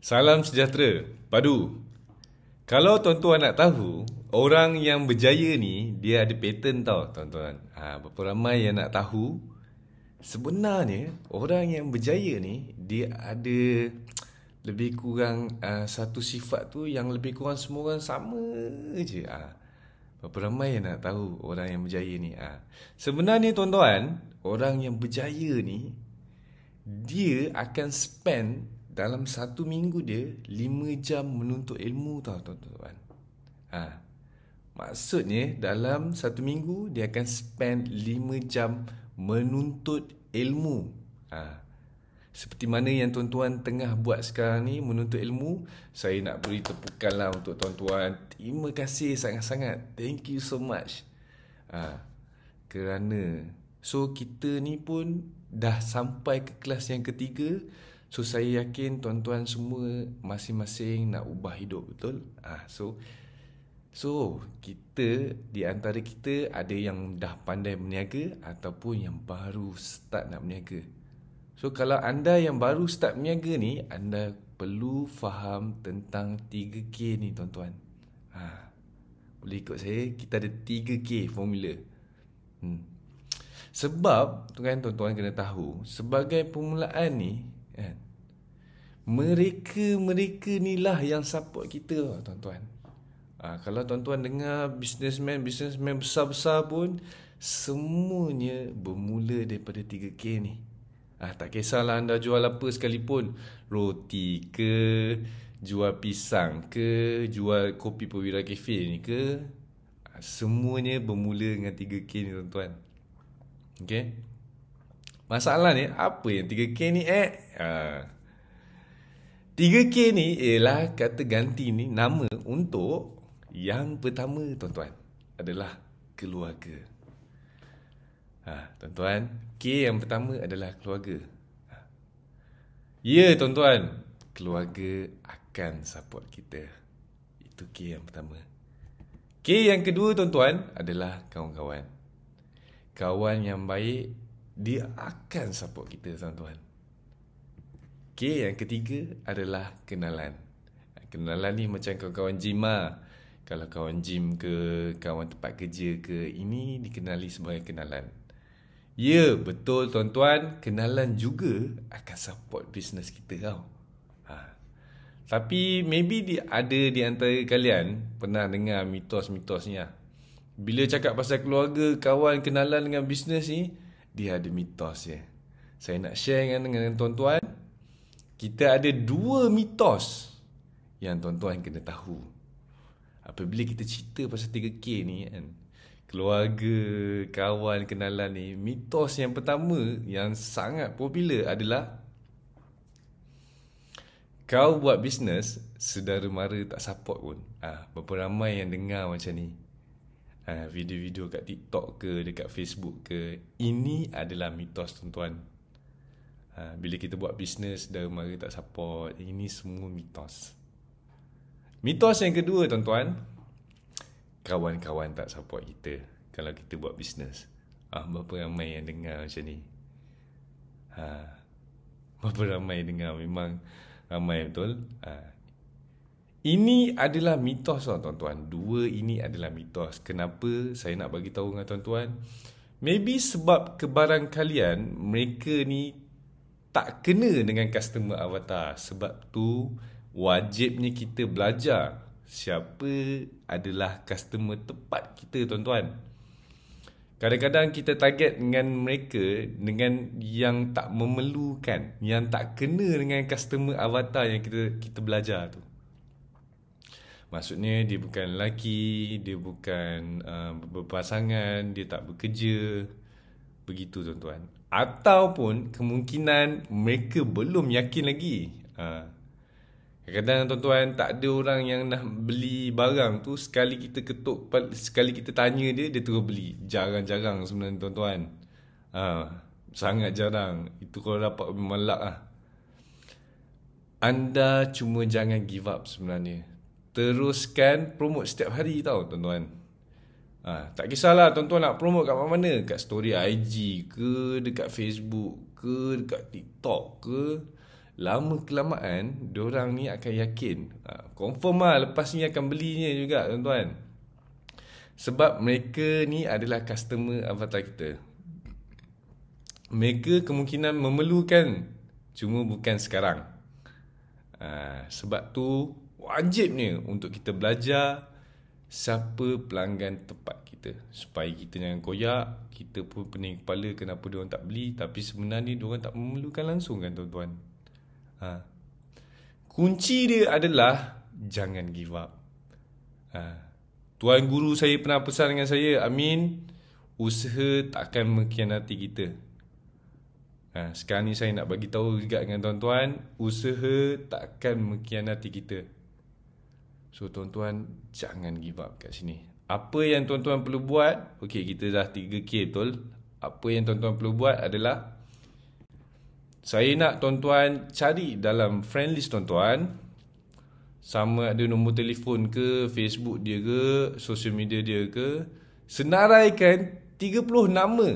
Salam sejahtera, padu. Kalau tuan-tuan nak tahu, orang yang berjaya ni, dia ada pattern tau tuan-tuan. Berapa ramai yang nak tahu, sebenarnya orang yang berjaya ni, dia ada lebih kurang satu sifat tu yang lebih kurang semua orang sama je. Berapa ramai yang nak tahu orang yang berjaya ni. Sebenarnya tuan-tuan, orang yang berjaya ni, dia akan spend dalam satu minggu dia 5 jam menuntut ilmu tau tuan-tuan. Maksudnya dalam satu minggu dia akan spend 5 jam menuntut ilmu. Seperti mana yang tuan-tuan tengah buat sekarang ni, menuntut ilmu. Saya nak beri tepukan lah untuk tuan-tuan. Terima kasih sangat-sangat. Thank you so much. Kerana kita ni pun dah sampai ke kelas yang ketiga. So saya yakin tuan-tuan semua masing-masing nak ubah hidup, betul? So kita, di antara kita ada yang dah pandai berniaga ataupun yang baru start nak berniaga. So kalau anda yang baru start berniaga ni, anda perlu faham tentang 3K ni tuan-tuan. Boleh ikut saya, kita ada 3K formula. Sebab tuan-tuan kena tahu, sebagai permulaan ni kan, mereka ni lah yang support kita tuan-tuan. Kalau tuan-tuan dengar businessman besar-besar pun, semuanya bermula daripada 3K ni. Tak kisahlah anda jual apa sekalipun, roti ke, jual pisang ke, jual kopi Perwira Cafe ni ke, semuanya bermula dengan 3K ni tuan-tuan. Okay? Masalah ni, apa yang 3K ni 3K ni ialah kata ganti ni, nama untuk yang pertama tuan-tuan adalah keluarga. Tuan-tuan, K yang pertama adalah keluarga. Ya tuan-tuan, keluarga akan support kita. Itu K yang pertama. K yang kedua tuan-tuan adalah kawan-kawan. Kawan yang baik, dia akan support kita tuan-tuan. K yang ketiga adalah kenalan. Kenalan ni macam kawan-kawan gym lah. Kalau kawan gym ke, kawan tempat kerja ke, ini dikenali sebagai kenalan. Ya, betul tuan-tuan, kenalan juga akan support bisnes kita tau. Tapi maybe ada di antara kalian pernah dengar mitos-mitos ni lah. Bila cakap pasal keluarga, kawan, kenalan dengan bisnes ni, dia ada mitos je. Saya nak share dengan tuan-tuan. Kita ada 2 mitos yang tuan-tuan kena tahu. Apabila kita cerita pasal 3K ni kan, keluarga, kawan, kenalan ni, mitos yang pertama yang sangat popular adalah kau buat bisnes, saudara mara tak support pun. Berapa ramai yang dengar macam ni. Video-video kat TikTok ke, dekat Facebook ke. Ini adalah mitos tuan-tuan. Bila kita buat bisnes, saudara mara tak support. Ini semua mitos. Mitos yang kedua tuan-tuan, kawan-kawan tak support kita kalau kita buat bisnes. Berapa ramai yang dengar macam ni? Berapa ramai dengar? Memang ramai betul. Ini adalah mitos tuan-tuan. 2 ini adalah mitos. Kenapa saya nak bagi tahu dengan tuan-tuan? Maybe sebab kebarangkalian mereka ni tak kena dengan customer avatar. Sebab tu wajibnya kita belajar siapa adalah customer tepat kita tuan-tuan. Kadang-kadang kita target dengan mereka dengan yang tak memerlukan, yang tak kena dengan customer avatar yang kita belajar tu. Maksudnya dia bukan lelaki, dia bukan berpasangan, dia tak bekerja. Begitu tuan-tuan. Ataupun kemungkinan mereka belum yakin lagi. Kadang-kadang tuan-tuan, tak ada orang yang nak beli barang tu, sekali kita ketuk, sekali kita tanya dia terus beli. Jarang-jarang sebenarnya tuan-tuan. Sangat jarang. Itu kalau dapat memang luck lah. Anda cuma jangan give up sebenarnya. Teruskan promote setiap hari tau tuan-tuan. Tak kisahlah tuan-tuan nak promote kat mana-mana. Kat story IG ke, dekat Facebook ke, dekat TikTok ke. lama kelamaan diorang ni akan yakin, confirm lah lepas ni akan belinya juga tuan-tuan. Sebab mereka ni adalah customer avatar kita. Mereka kemungkinan memerlukan, cuma bukan sekarang. Sebab tu wajibnya untuk kita belajar siapa pelanggan tepat kita, supaya kita jangan koyak. Kita pun pening kepala kenapa diorang tak beli, tapi sebenarnya diorang tak memerlukan langsung kan tuan-tuan. Kunci dia adalah jangan give up. Tuan guru saya pernah pesan dengan saya, Amin, usaha takkan mengkhianati kita. Sekarang ni saya nak bagi tahu juga dengan tuan-tuan, usaha takkan mengkhianati kita. So tuan-tuan, jangan give up kat sini. Apa yang tuan-tuan perlu buat, okey, kita dah 3K betul. Apa yang tuan-tuan perlu buat adalah, saya nak tuan-tuan cari dalam friend list tuan-tuan, sama ada nombor telefon ke, Facebook dia ke, social media dia ke, senaraikan 30 nama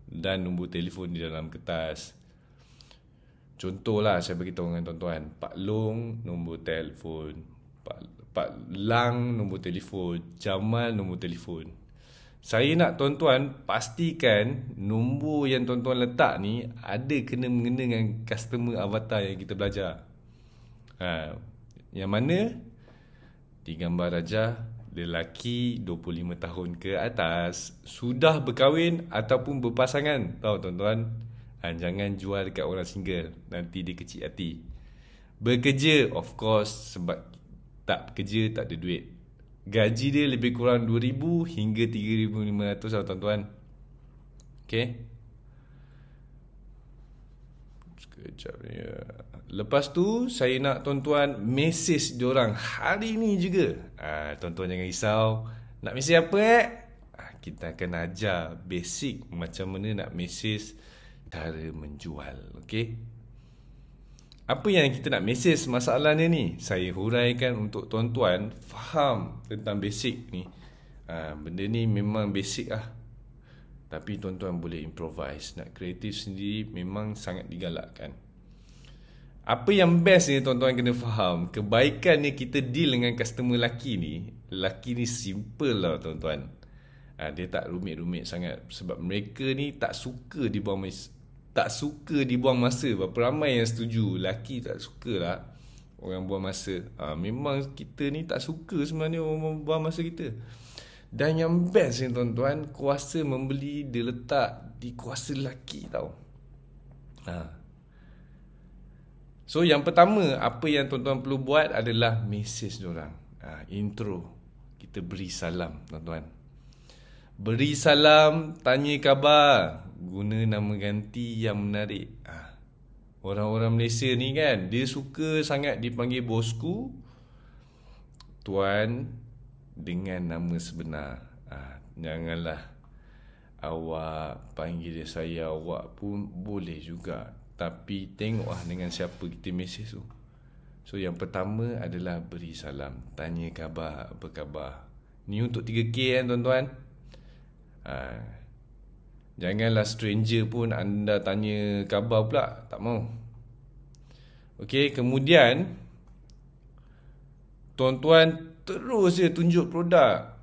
dan nombor telefon di dalam kertas. Contohlah saya beritahu dengan tuan-tuan, Pak Long nombor telefon, Pak Lang nombor telefon, Jamal nombor telefon. Saya nak tuan-tuan pastikan nombor yang tuan-tuan letak ni ada kena-mengena dengan customer avatar yang kita belajar. Yang mana di gambar Raja, lelaki 25 tahun ke atas, sudah berkahwin ataupun berpasangan. Tahu tuan-tuan, jangan jual dekat orang single, nanti dia kecil hati. Bekerja, of course, sebab tak bekerja tak ada duit. Gaji dia lebih kurang 2,000 hingga 3,500 lah tuan-tuan. Okay. Sekejap ni. Lepas tu saya nak tuan-tuan message diorang hari ni juga. Tuan-tuan jangan risau. Nak message apa kita akan ajar basic macam mana nak message, cara menjual. Okay. Apa yang kita nak message masalahnya ni, saya huraikan untuk tuan-tuan faham tentang basic ni. Benda ni memang basic lah, tapi tuan-tuan boleh improvise. Nak kreatif sendiri memang sangat digalakkan. Apa yang best ni tuan-tuan kena faham, kebaikannya kita deal dengan customer lelaki ni. Lelaki ni simple lah tuan-tuan. Dia tak rumit-rumit sangat. Sebab mereka ni tak suka dibuang masa. Berapa ramai yang setuju, lelaki tak suka lah orang buang masa. Memang kita ni tak suka sebenarnya orang buang masa kita. Dan yang best ni tuan-tuan, kuasa membeli dia letak di kuasa lelaki tau. So yang pertama, apa yang tuan-tuan perlu buat adalah message diorang. Intro, kita beri salam tuan-tuan. Beri salam, tanya khabar, guna nama ganti yang menarik. Orang-orang Malaysia ni kan, dia suka sangat dipanggil bosku, tuan, dengan nama sebenar. Janganlah awak panggil dia saya awak pun boleh juga, tapi tengoklah dengan siapa kita mesej tu. So yang pertama adalah beri salam, tanya khabar, apa khabar. Ni untuk 3K kan tuan-tuan. Janganlah stranger pun anda tanya khabar pula, tak mau. Okey, kemudian tuan-tuan terus je tunjuk produk.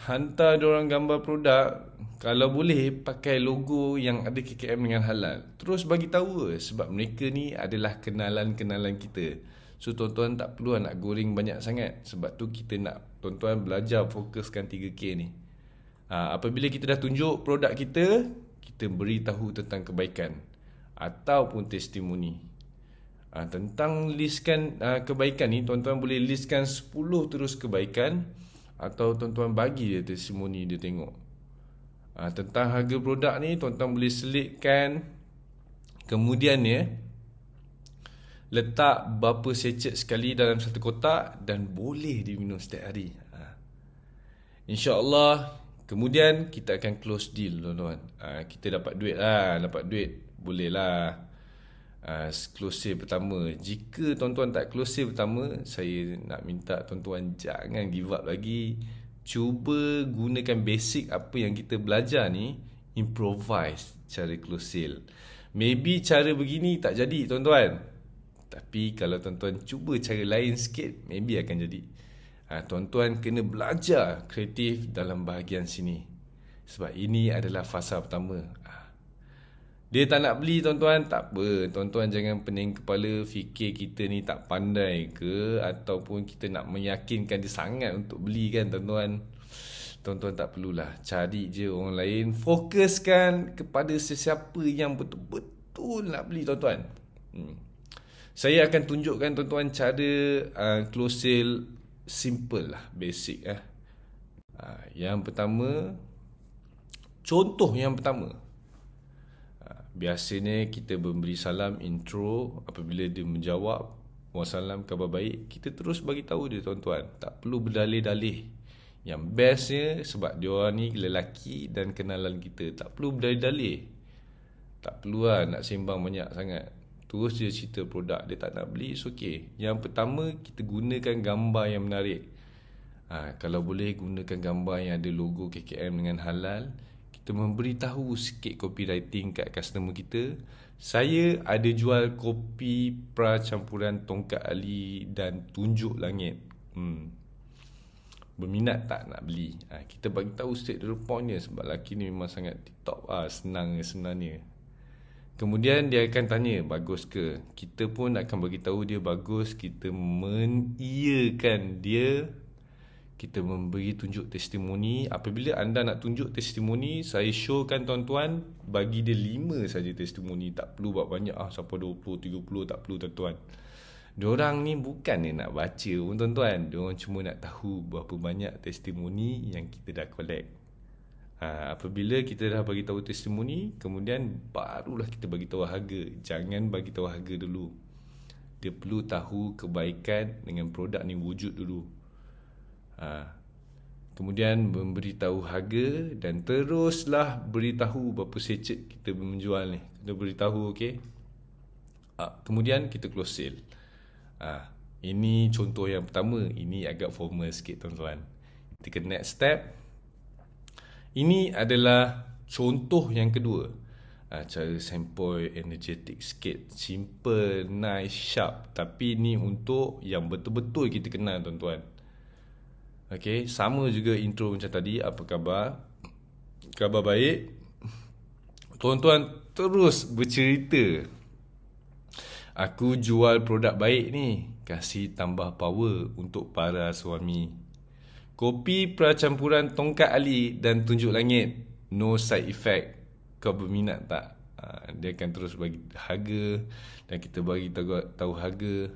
Hantar diorang gambar produk. Kalau boleh pakai logo yang ada KKM dengan halal. Terus bagi tahu sebab mereka ni adalah kenalan-kenalan kita. So tuan-tuan tak perlu nak goreng banyak sangat. Sebab tu kita nak tuan-tuan belajar fokuskan 3K ni. Apabila kita dah tunjuk produk kita, kita beritahu tentang kebaikan ataupun testimoni. Tentang listkan kebaikan ni, tuan-tuan boleh listkan 10 terus kebaikan, atau tuan-tuan bagi dia testimoni dia tengok. Tentang harga produk ni, tuan-tuan boleh selitkan. Kemudian letak berapa sachet sekali dalam satu kotak dan boleh diminum setiap hari. InsyaAllah. Kemudian kita akan close deal tuan-tuan. Kita dapat duit lah. Boleh lah. Close sale pertama. Jika tuan-tuan tak close sale pertama, saya nak minta tuan-tuan jangan give up lagi. Cuba gunakan basic apa yang kita belajar ni. Improvise cara close sale. Maybe cara begini tak jadi tuan-tuan. Tapi kalau tuan-tuan cuba cara lain sikit, maybe akan jadi. Tuan-tuan kena belajar kreatif dalam bahagian sini. Sebab ini adalah fasa pertama. Dia tak nak beli tuan-tuan, tak apa. Tuan-tuan jangan pening kepala fikir kita ni tak pandai ke, ataupun kita nak meyakinkan dia sangat untuk beli kan tuan-tuan. Tuan-tuan tak perlulah, cari je orang lain. Fokuskan kepada sesiapa yang betul-betul nak beli tuan-tuan. Saya akan tunjukkan tuan-tuan cara close sale simple lah, basic lah. Yang pertama, contoh yang pertama. Biasanya kita memberi salam intro. Apabila dia menjawab wassalam, khabar baik, kita terus bagi tahu dia tuan-tuan. Tak perlu berdalih-dalih. Yang bestnya sebab dia orang ni lelaki dan kenalan kita, tak perlu berdalih-dalih. Tak perlu lah nak sembang banyak sangat. Terus dia cerita produk, dia tak nak beli, it's okay. Yang pertama, kita gunakan gambar yang menarik. Kalau boleh gunakan gambar yang ada logo KKM dengan halal. Kita memberitahu sikit copywriting kat customer kita. Saya ada jual kopi pra campuran tongkat ali dan tunjuk langit. Berminat tak nak beli? Kita bagi tahu straight to the point dia, sebab lelaki ni memang sangat TikTok senang sebenarnya. Kemudian dia akan tanya bagus ke. Kita pun akan bagi tahu dia bagus. Kita mengiyakan dia. Kita memberi tunjuk testimoni. Apabila anda nak tunjuk testimoni, saya showkan tuan-tuan, bagi dia 5 saja testimoni. Tak perlu buat banyak sampai 20, 30, tak perlu tuan-tuan. Diorang ni bukan nak baca pun tuan-tuan. Diorang cuma nak tahu berapa banyak testimoni yang kita dah collect. Apabila kita dah bagi tahu testimoni, kemudian barulah kita bagi tahu harga. Jangan bagi tahu harga dulu. Dia perlu tahu kebaikan dengan produk ni wujud dulu. Kemudian memberitahu harga dan teruslah beritahu berapa secet kita menjual ni. Kita beritahu, okey. Kemudian kita close sale. Ini contoh yang pertama. Ini agak formal sikit tuan-tuan. Kita ke next step. Ini adalah contoh yang kedua. Cara sempoi energetik sikit. Simple, nice, sharp. Tapi ni untuk yang betul-betul kita kenal tuan-tuan. Okay, sama juga intro macam tadi. Apa khabar? Khabar baik. Tuan-tuan terus bercerita. Aku jual produk baik ni. Kasih tambah power untuk para suami. Kopi pracampuran tongkat ali dan tunjuk langit. No side effect. Kau berminat tak? Dia akan terus bagi harga. Dan kita bagi tahu harga.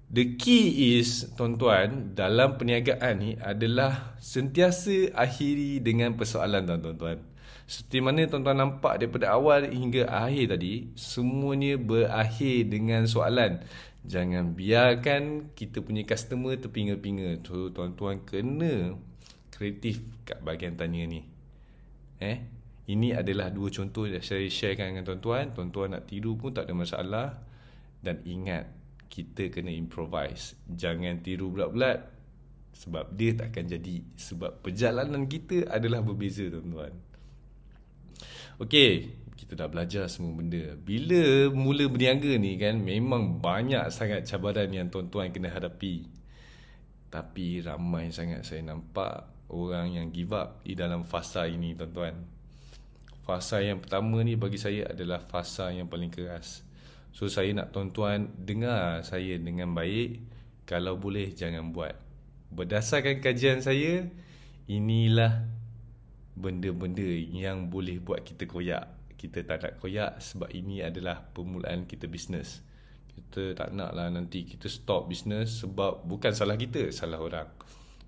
The key is, tuan-tuan, dalam perniagaan ni adalah sentiasa akhiri dengan persoalan tuan-tuan. Seperti mana tuan-tuan nampak daripada awal hingga akhir tadi, semuanya berakhir dengan soalan. Jangan biarkan kita punya customer terpinga-pinga. So, tuan-tuan kena kreatif kat bahagian tanya ni. Ini adalah 2 contoh yang saya sharekan dengan tuan-tuan. Tuan-tuan nak tiru pun tak ada masalah. Dan ingat, kita kena improvise. Jangan tiru bulat-bulat. Sebab dia tak akan jadi. Sebab perjalanan kita adalah berbeza tuan-tuan. Okey, kita dah belajar semua benda. Bila mula berniaga ni kan, memang banyak sangat cabaran yang tuan-tuan kena hadapi. Tapi ramai sangat saya nampak orang yang give up di dalam fasa ini tuan-tuan. Fasa yang pertama ni bagi saya adalah fasa yang paling keras. So saya nak tuan-tuan dengar saya dengan baik. Kalau boleh jangan buat. Berdasarkan kajian saya, inilah benda-benda yang boleh buat kita koyak. Kita tak nak koyak sebab ini adalah permulaan kita bisnes. Kita tak nak lah nanti kita stop bisnes sebab bukan salah kita, salah orang.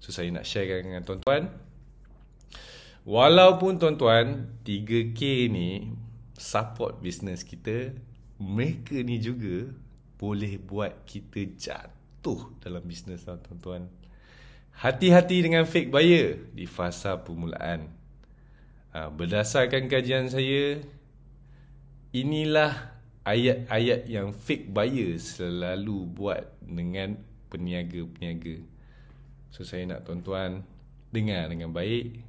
So saya nak share dengan tuan-tuan. Walaupun tuan-tuan 3K ni support bisnes kita, mereka ni juga boleh buat kita jatuh dalam bisnes tuan-tuan. Hati-hati dengan fake buyer di fasa permulaan. Berdasarkan kajian saya, inilah ayat-ayat yang fake buyer selalu buat dengan peniaga-peniaga. So saya nak tuan-tuan dengar dengan baik.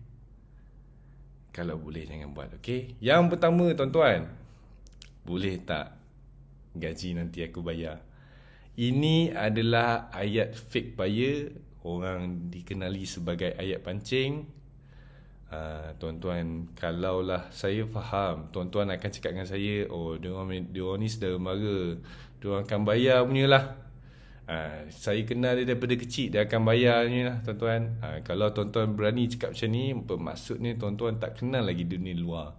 Kalau boleh jangan buat, okey? Yang pertama tuan-tuan, Boleh tak gaji nanti aku bayar? Ini adalah ayat fake buyer, orang dikenali sebagai ayat pancing. Tuan-tuan, kalaulah saya faham, tuan-tuan akan cakap dengan saya, oh diorang ni saudara mara, diorang akan bayar punya lah. Saya kenal dia daripada kecil, dia akan bayar ni lah tuan-tuan. Kalau tuan-tuan berani cakap macam ni, bermaksudnya tuan-tuan tak kenal lagi dunia luar.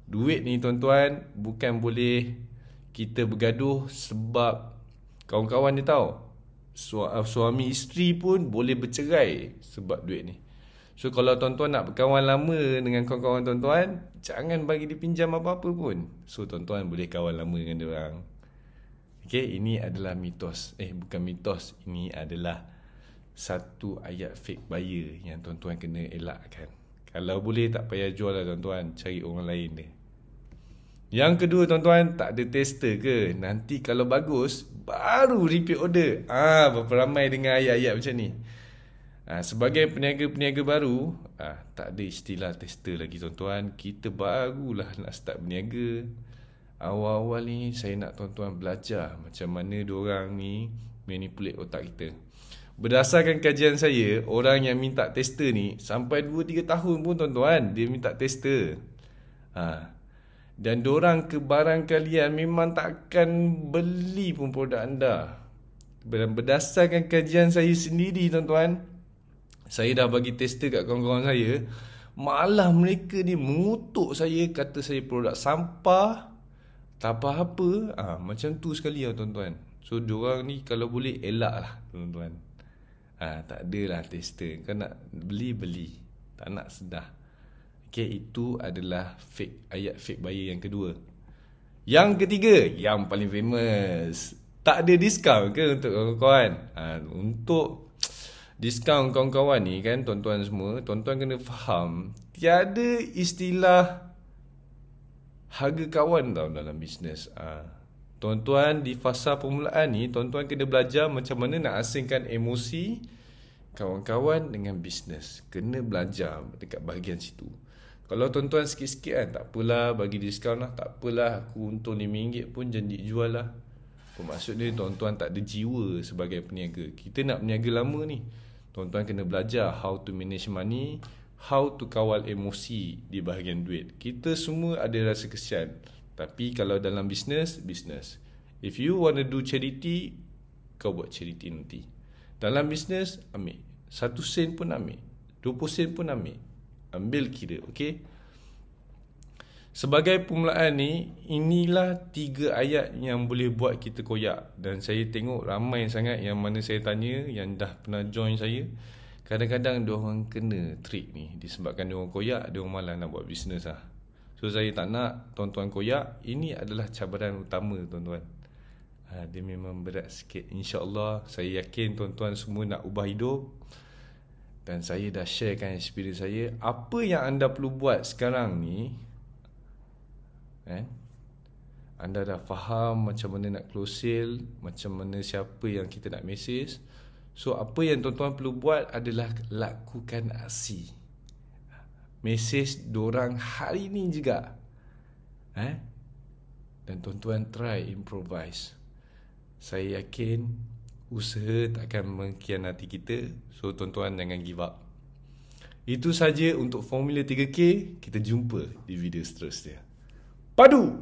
Duit ni tuan-tuan bukan boleh kita bergaduh sebab kawan-kawan dia tahu. Suami isteri pun boleh bercerai sebab duit ni. So kalau tuan-tuan nak berkawan lama dengan kawan-kawan tuan-tuan, jangan bagi dia pinjam apa-apa pun. So tuan-tuan boleh kawan lama dengan dia orang. Okay, ini adalah mitos. Bukan mitos, ini adalah satu ayat fake buyer yang tuan-tuan kena elakkan. Kalau boleh tak payah jual lah tuan-tuan, cari orang lain dia. Yang kedua tuan-tuan, tak ada tester ke? Nanti kalau bagus, baru repeat order. Berapa ramai dengan ayat-ayat macam ni. Sebagai peniaga-peniaga baru, tak ada istilah tester lagi tuan-tuan. Kita barulah nak start berniaga. Awal-awal ni saya nak tuan-tuan belajar macam mana diorang ni manipulate otak kita. Berdasarkan kajian saya, orang yang minta tester ni sampai 2-3 tahun pun tuan-tuan dia minta tester. Dan diorang ke barang kalian memang takkan beli pun produk anda. Berdasarkan kajian saya sendiri tuan-tuan, saya dah bagi tester kat kawan-kawan saya, malah mereka ni mengutuk saya, kata saya produk sampah, tak apa-apa. Macam tu sekali lah tuan-tuan. So diorang ni kalau boleh elak lah tuan-tuan. Tak adalah tester. Kau nak beli, tak nak sedah. Okay, itu adalah ayat fake buyer yang kedua. Yang ketiga, yang paling famous, tak ada diskaun ke untuk kawan-kawan? Untuk diskaun kawan-kawan ni kan tuan-tuan semua, tuan-tuan kena faham, tiada istilah harga kawan tau dalam bisnes. Tuan-tuan di fasa permulaan ni, tuan-tuan kena belajar macam mana nak asingkan emosi kawan-kawan dengan bisnes. Kena belajar dekat bahagian situ. Kalau tuan-tuan sikit-sikit kan, tak apalah, bagi diskaun lah, tak apalah, aku untung RM5 pun janji jual lah. Maksudnya tuan-tuan tak ada jiwa sebagai peniaga. Kita nak berniaga lama ni, tuan-tuan kena belajar how to manage money, how to kawal emosi di bahagian duit. Kita semua ada rasa kesian. Tapi kalau dalam bisnes, if you want to do charity, kau buat charity nanti. Dalam bisnes, ambil 1 sen pun ambil, 20 sen pun ambil kira, okay? Sebagai permulaan ni, inilah 3 ayat yang boleh buat kita koyak. Dan saya tengok ramai sangat yang mana saya tanya, yang dah pernah join saya, kadang-kadang diorang kena trik ni. Disebabkan diorang koyak, diorang malas nak buat bisnes lah. So saya tak nak tuan-tuan koyak. Ini adalah cabaran utama tuan-tuan. Dia memang berat sikit. InsyaAllah saya yakin tuan-tuan semua nak ubah hidup. Dan saya dah sharekan experience saya. Apa yang anda perlu buat sekarang ni, anda dah faham macam mana nak close sale, macam mana siapa yang kita nak message. So apa yang tuan-tuan perlu buat adalah lakukan aksi. Message dorang hari ni juga. Dan tuan-tuan try improvise. Saya yakin usaha takkan mengkhianati kita. So tuan-tuan jangan give up. Itu saja untuk Formula 3K. Kita jumpa di video seterusnya. Padu!